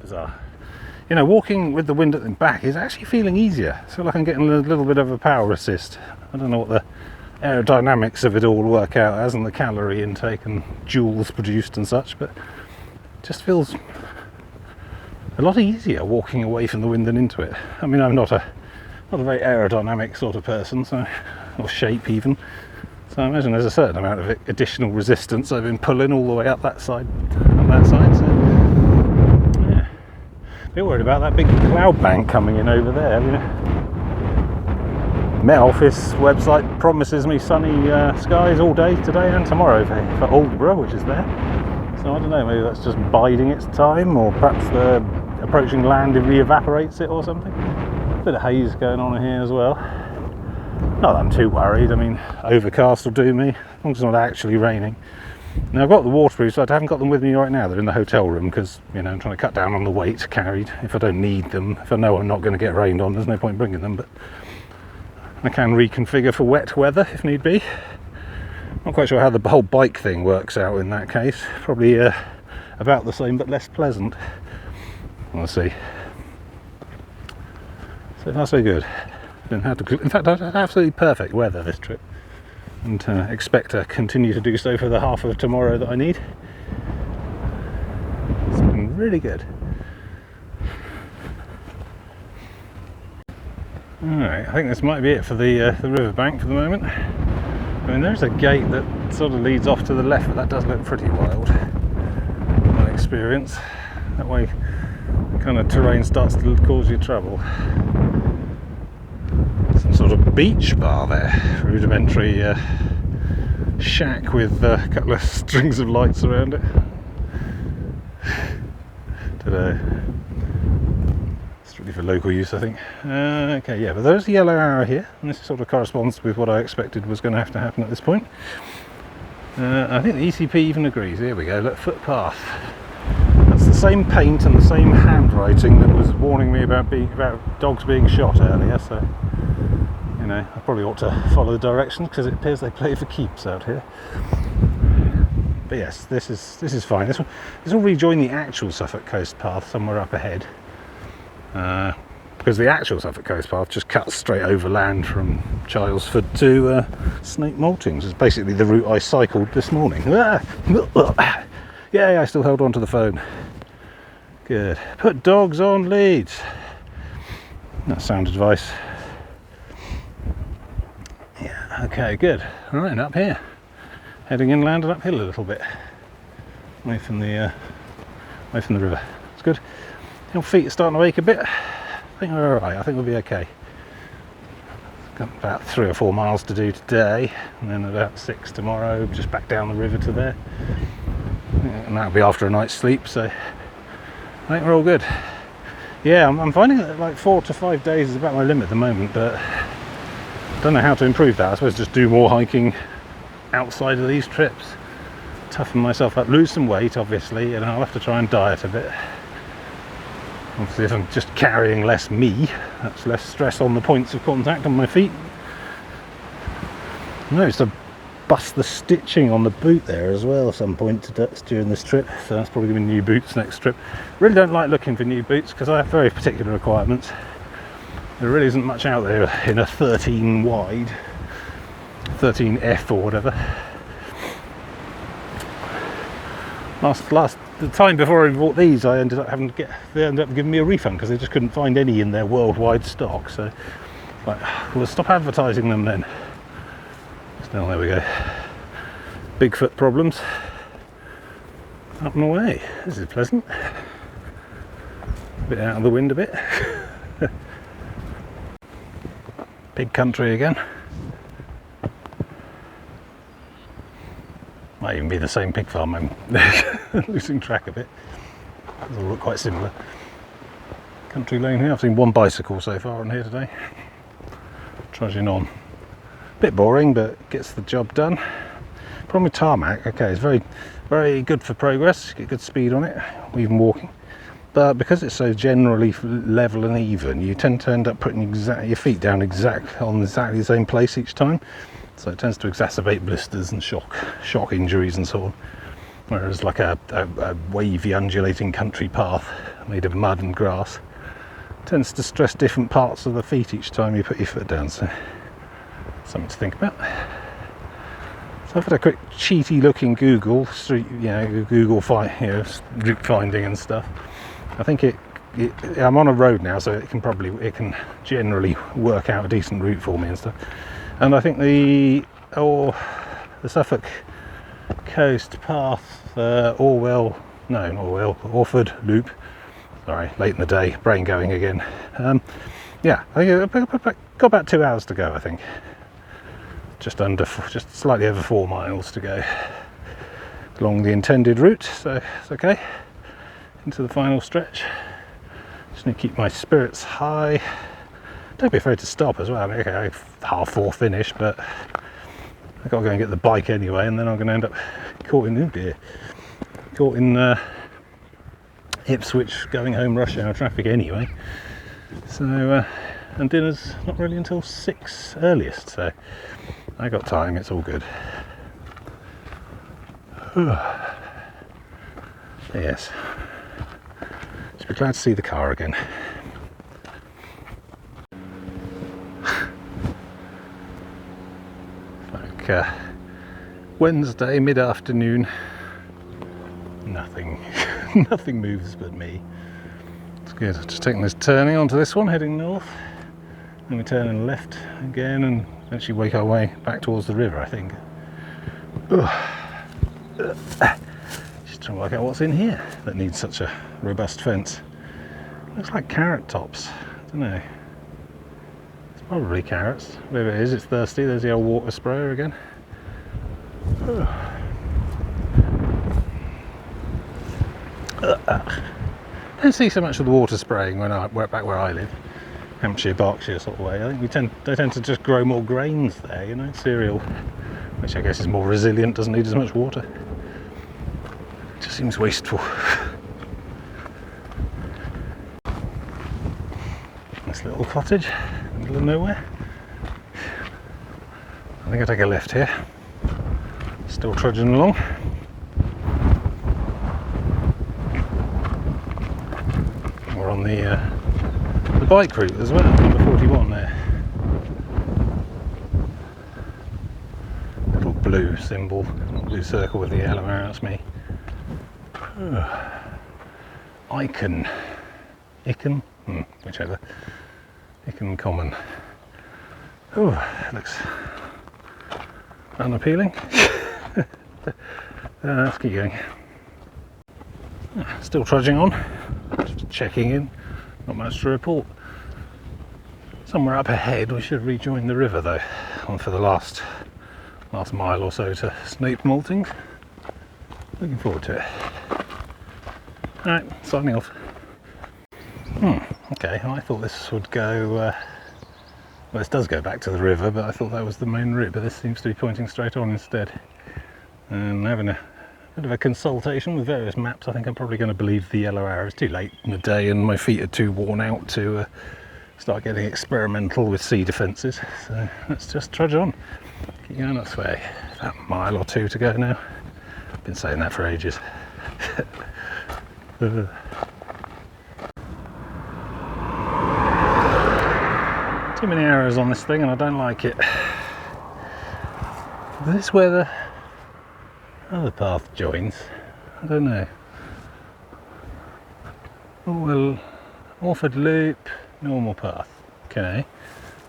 Bizarre. You know, walking with the wind at the back is actually feeling easier. I feel like I'm getting a little bit of a power assist. I don't know what the aerodynamics of it all work out as, and the calorie intake and joules produced and such, but it just feels a lot easier walking away from the wind than into it. I mean, I'm not a very aerodynamic sort of person, or shape even. So I imagine there's a certain amount of additional resistance I've been pulling all the way up that side and that side. So yeah, a bit worried about that big cloud bank coming in over there. You know, Met Office website promises me sunny skies all day today and tomorrow for Aldborough, which is there. So I don't know, maybe that's just biding its time, or perhaps the approaching land re-evaporates it or something. A bit of haze going on in here as well. Not that I'm too worried. I mean, overcast will do me, as long as it's not actually raining. Now I've got the waterproofs, so I haven't got them with me right now. They're in the hotel room because, you know, I'm trying to cut down on the weight carried. If I don't need them, if I know I'm not going to get rained on, there's no point bringing them, but I can reconfigure for wet weather if need be. Not quite sure how the whole bike thing works out in that case. Probably about the same but less pleasant. We'll see. So far so good. In fact, I've had absolutely perfect weather this trip, and expect to continue to do so for the half of tomorrow that I need. It's been really good. Alright, I think this might be it for the riverbank for the moment. I mean, there's a gate that sort of leads off to the left, but that does look pretty wild. My experience. That way, the kind of terrain starts to cause you trouble. Some sort of beach bar there. Rudimentary shack with a couple of strings of lights around it. Today. Strictly for local use, I think. Okay, yeah, but there's a yellow arrow here, and this sort of corresponds with what I expected was going to have to happen at this point. I think the ECP even agrees. Here we go, look, footpath. That's the same paint and the same handwriting that was warning me about dogs being shot earlier, so you know, I probably ought to follow the directions because it appears they play for keeps out here. But yes, this is fine. This will rejoin the actual Suffolk coast path somewhere up ahead, because the actual Suffolk coast path just cuts straight overland from Chillesford to Snape Maltings. It's basically the route I cycled this morning. Yeah, I still held on to the phone. Good. Put dogs on leads. That's sound advice. Yeah, okay, good. All right, and up here. Heading inland and uphill a little bit. Away from the river. It's good. Your feet are starting to ache a bit. I think we're alright. I think we'll be okay. Got about 3 or 4 miles to do today, and then about 6 tomorrow, just back down the river to there. And that'll be after a night's sleep, so I think we're all good. Yeah, I'm finding that like 4 to 5 days is about my limit at the moment, but I don't know how to improve that. I suppose just do more hiking outside of these trips, toughen myself up, lose some weight obviously, and I'll have to try and diet a bit. Obviously if I'm just carrying less me, that's less stress on the points of contact on my feet. I noticed to bust the stitching on the boot there as well at some point during this trip, so that's probably going to be new boots next trip. Really don't like looking for new boots because I have very particular requirements. There really isn't much out there in a 13 wide, 13F or whatever. The time before I bought these, they ended up giving me a refund because they just couldn't find any in their worldwide stock. So, like, we'll stop advertising them then. Still, there we go. Bigfoot problems. Up and away. This is pleasant. A bit out of the wind a bit. Big country again. Might even be the same pig farm. I'm losing track of it. They all look quite similar. Country lane here. I've seen one bicycle so far on here today. Trudging on. Bit boring, but gets the job done. Problem with tarmac, okay, it's very, very good for progress. Get good speed on it, even walking. But because it's so generally level and even, you tend to end up putting your feet down on exactly the same place each time. So it tends to exacerbate blisters and shock injuries and so on. Whereas like a wavy undulating country path made of mud and grass tends to stress different parts of the feet each time you put your foot down. So something to think about. So I've had a quick cheaty look in Google Street, Google route finding and stuff. I think I'm on a road now, so it can generally work out a decent route for me and stuff. And I think the Suffolk coast path, Orford loop. Sorry, late in the day, brain going again. Yeah, I think I've got about 2 hours to go. I think just slightly over 4 miles to go along the intended route. So it's okay. Into the final stretch. Just need to keep my spirits high. Don't be afraid to stop as well. I mean, okay, I have 4:30 finish, but I've got to go and get the bike anyway, and then I'm going to end up caught in Ipswich going home rush hour traffic anyway. So, and dinner's not really until 6 earliest, so I got time. It's all good. Yes. Just be glad to see the car again. Wednesday mid-afternoon, nothing moves but me. It's good. Just taking this turning onto this one, heading north, then we turn and left again and actually wake our way back towards the river, I think. Just trying to work out what's in here that needs such a robust fence. Looks like carrot tops. I don't know. Probably carrots. Whatever it is, it's thirsty. There's the old water sprayer again. Don't see so much of the water spraying back where I live, Hampshire, Berkshire sort of way. I think they tend to just grow more grains there, cereal which I guess is more resilient, doesn't need as much water. Just seems wasteful. This little cottage in the middle of nowhere. I think I'll take a left here. Still trudging along. We're on the bike route as well, number 41 there. Little blue symbol, blue circle with the yellow arrow, that's me. Icon. Whichever. Icon Common. Oh, looks unappealing. Let's keep going. Still trudging on, just checking in, not much to report. Somewhere up ahead we should rejoin the river though, on for the last mile or so to Snape Maltings. Looking forward to it. Alright, signing off. Okay, I thought this would go, well this does go back to the river, but I thought that was the main route, but this seems to be pointing straight on instead. And having a bit of a consultation with various maps, I think I'm probably going to believe the yellow arrow. It's too late in the day and my feet are too worn out to start getting experimental with sea defences. So let's just trudge on. Keep going this way. About a mile or two to go now. I've been saying that for ages. Too many arrows on this thing and I don't like it. Is this where the other path joins? I don't know. Oh well, Orford Loop, normal path. Okay,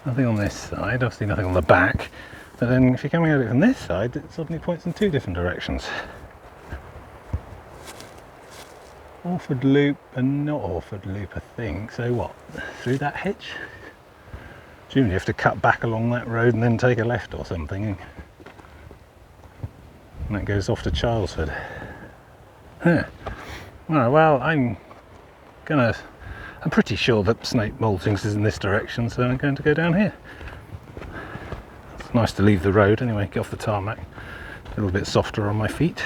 nothing on this side, obviously nothing on the back. But then if you're coming at it from this side, it suddenly points in two different directions. Orford Loop and not Orford Loop, I think. So what? Through that hedge? Presumably you have to cut back along that road and then take a left or something. And that goes off to Chillesford. Huh. Right, well, I'm pretty sure that Snape Maltings is in this direction, so I'm going to go down here. It's nice to leave the road anyway, get off the tarmac. A little bit softer on my feet.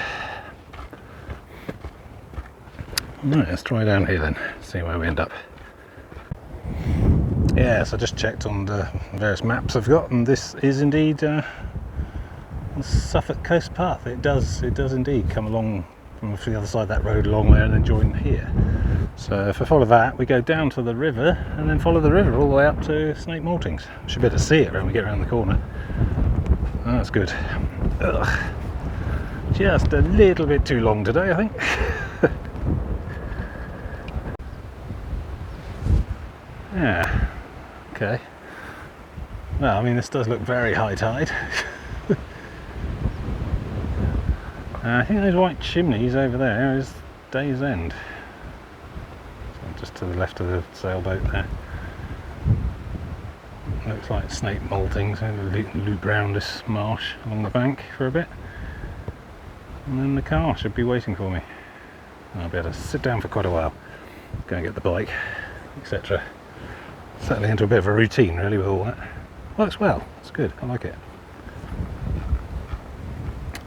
Right, let's try down here then, see where we end up. Yes, I just checked on the various maps I've got, and this is indeed the Suffolk Coast Path. It does indeed come along from the other side of that road along there and then join here. So if I follow that, we go down to the river and then follow the river all the way up to Snape Maltings. Should be able to see it when we get around the corner. Oh, that's good. Ugh. Just a little bit too long today, I think. Yeah. Okay. Well, I mean, this does look very high tide. I think those white chimneys over there is Day's End. So just to the left of the sailboat there. Looks like Snape Maltings. Loop round this marsh along the bank for a bit. And then the car should be waiting for me. I'll be able to sit down for quite a while. Go and get the bike, etc. Settling into a bit of a routine really with all that. Works well, it's good, I like it.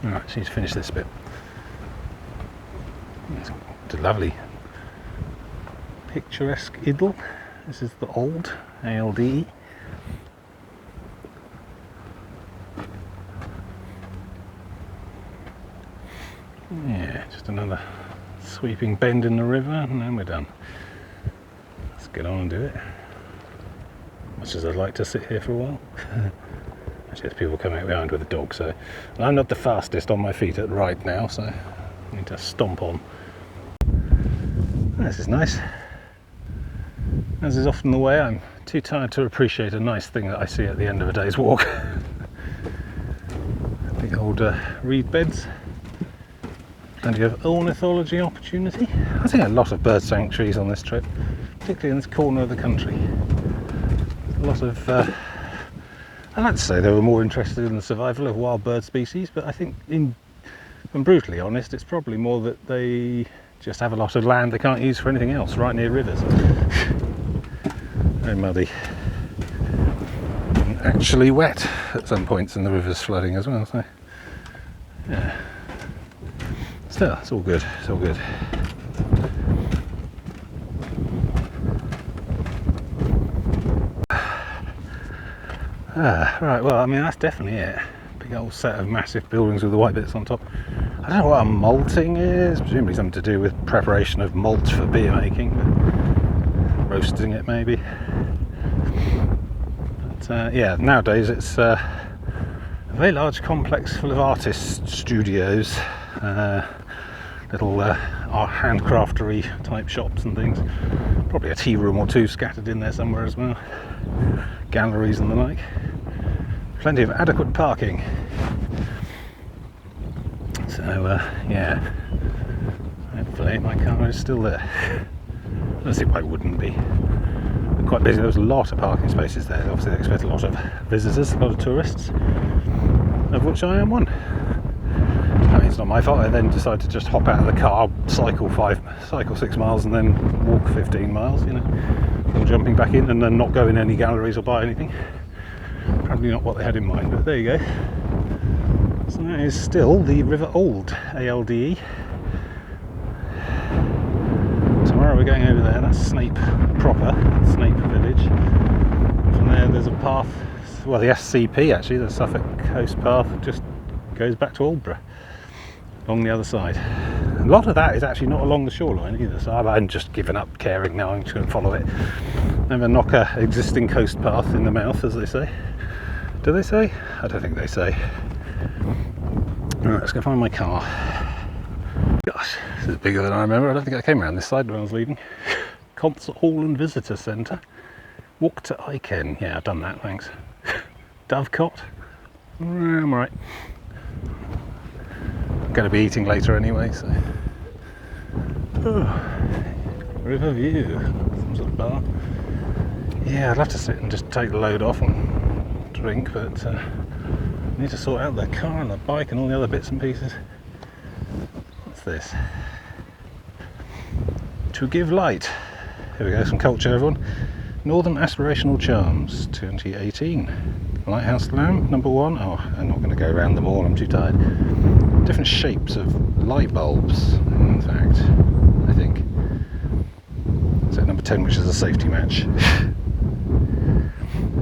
Alright, so need to finish this bit. It's a lovely picturesque idyll. This is the Old, ALD. Yeah, just another sweeping bend in the river and then we're done. Let's get on and do it. Much as I'd like to sit here for a while. Actually, there's people coming out behind with a dog, so I'm not the fastest on my feet at right now, so I need to stomp on. This is nice. As is often the way, I'm too tired to appreciate a nice thing that I see at the end of a day's walk. Big old reed beds. Plenty of ornithology opportunity. I think a lot of bird sanctuaries on this trip, particularly in this corner of the country. A lot of, I'd like to say they were more interested in the survival of wild bird species, but I think, if I'm brutally honest, it's probably more that they just have a lot of land they can't use for anything else, right near rivers. Very muddy. And actually wet at some points, and the river's flooding as well, so Yeah. Still, it's all good. It's all good. Right, well, I mean, that's definitely it. Big old set of massive buildings with the white bits on top. I don't know what a malting is, presumably something to do with preparation of malt for beer making, but roasting it maybe. But yeah, nowadays it's a very large complex full of artist studios, little handcraftery type shops and things. Probably a tea room or two scattered in there somewhere as well. Galleries and the like. Plenty of adequate parking. So yeah, hopefully my car is still there. I don't see why it wouldn't be. They're quite busy. There was a lot of parking spaces there. Obviously they expect a lot of visitors, a lot of tourists, of which I am one. I mean, it's not my fault. I then decided to just hop out of the car, cycle 6 miles and then walk 15 miles, you know, before jumping back in and then not go in any galleries or buy anything. Probably not what they had in mind, but there you go. So that is still the River Old, ALDE. Tomorrow we're going over there. That's Snape proper, Snape village. From there there's a path, well, the SCP actually, the Suffolk Coast Path, just goes back to Aldborough along the other side. A lot of that is actually not along the shoreline either, so I'm just given up caring now. I'm just going to follow it. Never knock a existing coast path in the mouth, as they say. Do they say? I don't think they say. Alright, let's go find my car. Gosh, this is bigger than I remember. I don't think I came around this side when I was leaving. Concert Hall and Visitor Centre. Walk to Iken. Yeah, I've done that, thanks. Dovecot. I'm alright. I'm going to be eating later anyway, so. River View. Some sort of bar. Yeah, I'd love to sit and just take the load off and drink, but I need to sort out the car and the bike and all the other bits and pieces. What's this? To give light. Here we go, some culture, everyone. Northern Aspirational Charms 2018. Lighthouse lamp number 1. Oh, I'm not going to go around them all, I'm too tired. Different shapes of light bulbs, in fact, I think. So number 10, which is a safety match.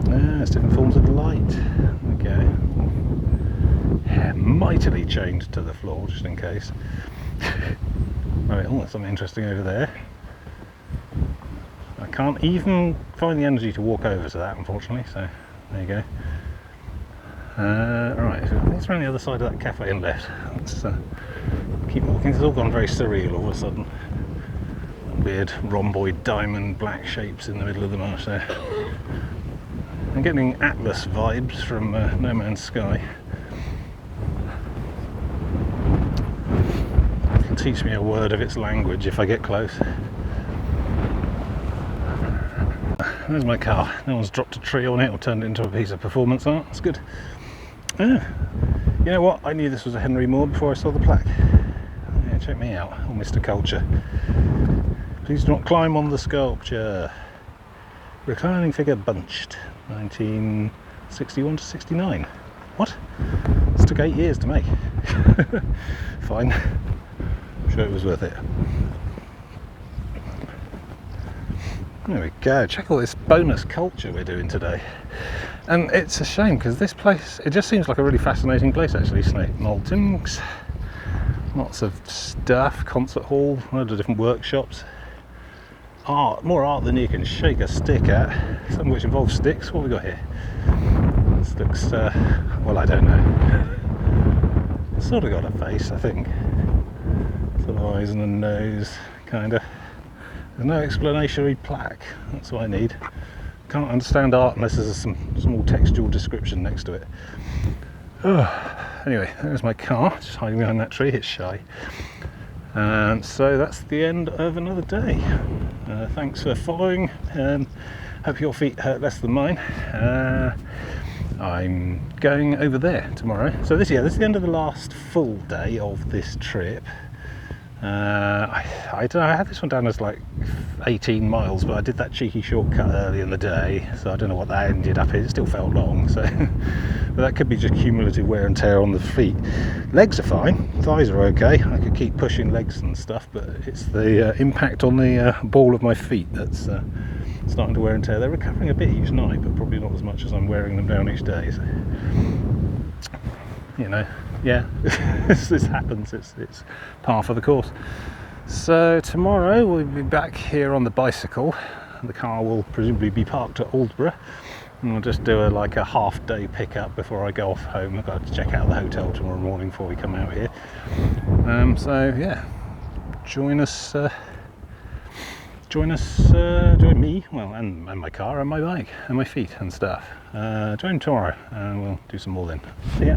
It's different forms of light. Okay. Yeah, mightily chained to the floor, just in case. Right, oh, there's something interesting over there. I can't even find the energy to walk over to that, unfortunately, so there you go. Right, I think it's around the other side of that cafe and left. Let's keep walking. It's all gone very surreal all of a sudden. Weird rhomboid diamond black shapes in the middle of the marsh there. I'm getting Atlas vibes from No Man's Sky. It'll teach me a word of its language if I get close. There's my car. No one's dropped a tree on it or turned it into a piece of performance art. That's good. You know what? I knew this was a Henry Moore before I saw the plaque. Yeah, check me out. Oh, Mr. Culture. Please do not climb on the sculpture. Reclining figure bunched. 1961 to 69. What? This took 8 years to make. Fine. I'm sure it was worth it. There we go. Check all this bonus culture we're doing today. And it's a shame because this place, it just seems like a really fascinating place actually. Snape Maltings. Lots of stuff. Concert hall. Loads of different workshops. Art, more art than you can shake a stick at, some of which involves sticks. What have we got here? This looks, well, I don't know. It's sort of got a face, I think. Sort of eyes and a nose, kind of. There's no explanatory plaque, that's what I need. Can't understand art unless there's some small textual description next to it. Anyway, there's my car, just hiding behind that tree, it's shy. And so that's the end of another day. Thanks for following. Hope your feet hurt less than mine. I'm going over there tomorrow. So this is the end of the last full day of this trip. I don't know, I had this one down as like 18 miles, but I did that cheeky shortcut early in the day, so I don't know what that ended up in. It still felt long, so but that could be just cumulative wear and tear on the feet. Legs are fine, thighs are okay, I could keep pushing legs and stuff, but it's the impact on the ball of my feet that's starting to wear and tear. They're recovering a bit each night, but probably not as much as I'm wearing them down each day, so, you know, yeah, this happens, it's par for the course. So tomorrow we'll be back here on the bicycle. The car will presumably be parked at Aldborough, and we'll just do a half day pickup before I go off home. I've got to check out the hotel tomorrow morning before we come out here. So yeah, join me, well, and my car and my bike and my feet and stuff. Join tomorrow and we'll do some more then. See ya.